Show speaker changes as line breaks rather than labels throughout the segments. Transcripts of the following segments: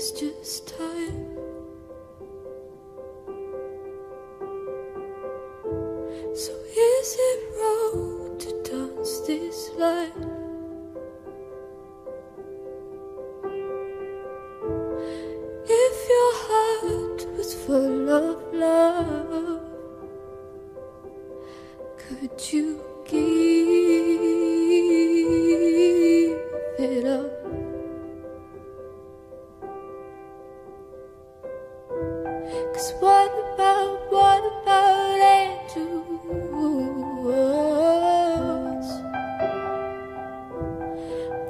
there's just time. So is it wrong to dance this line? If your heart was full of love, could you give it up? 'Cause what about angels?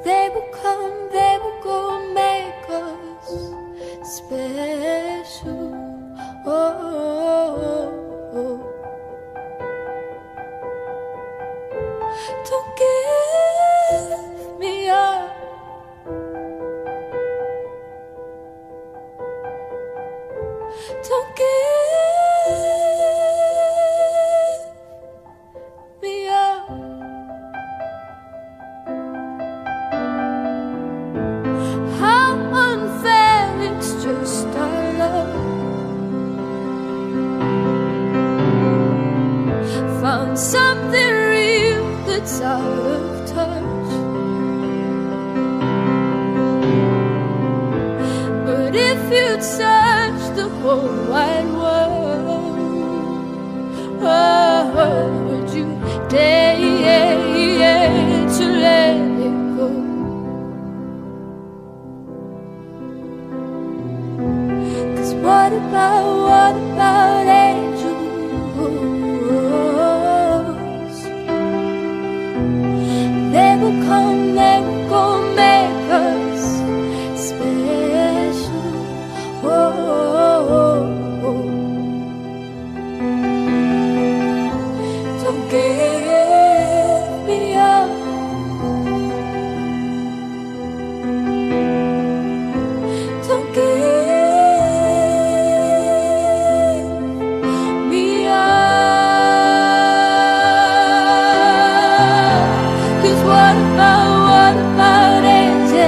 They will come, they will go, make us special. Don't give me up. Don't give me up. How unfair, it's just our love. Found something real that's out of touch. But if you'd search the whole wide world, would you dare to let it go? 'Cause what about angels? They will come, they will go, make us special. Don't give me up. Don't give me up. 'Cause what about angels?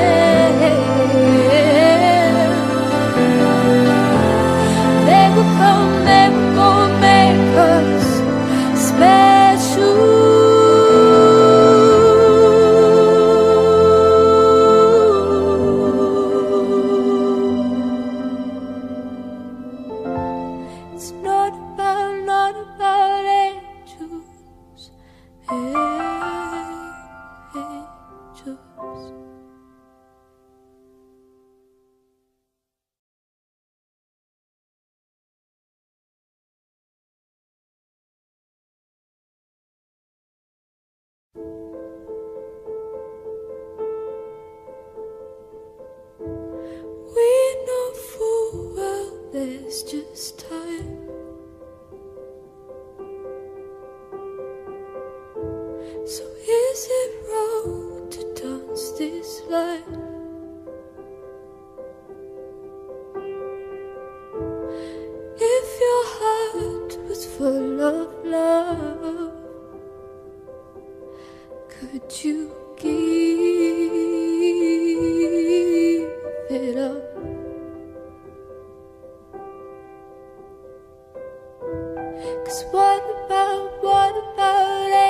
They will come, they will go, make us special. It's not about angels, angels. We know full well there's just time. So is it wrong to dance this line? If your heart was full of love, could you give it up? 'Cause what about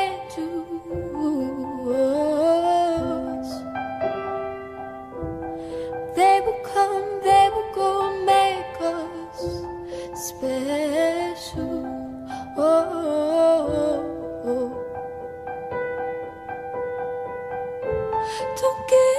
angels? They will come, they will go, make us special. Don't give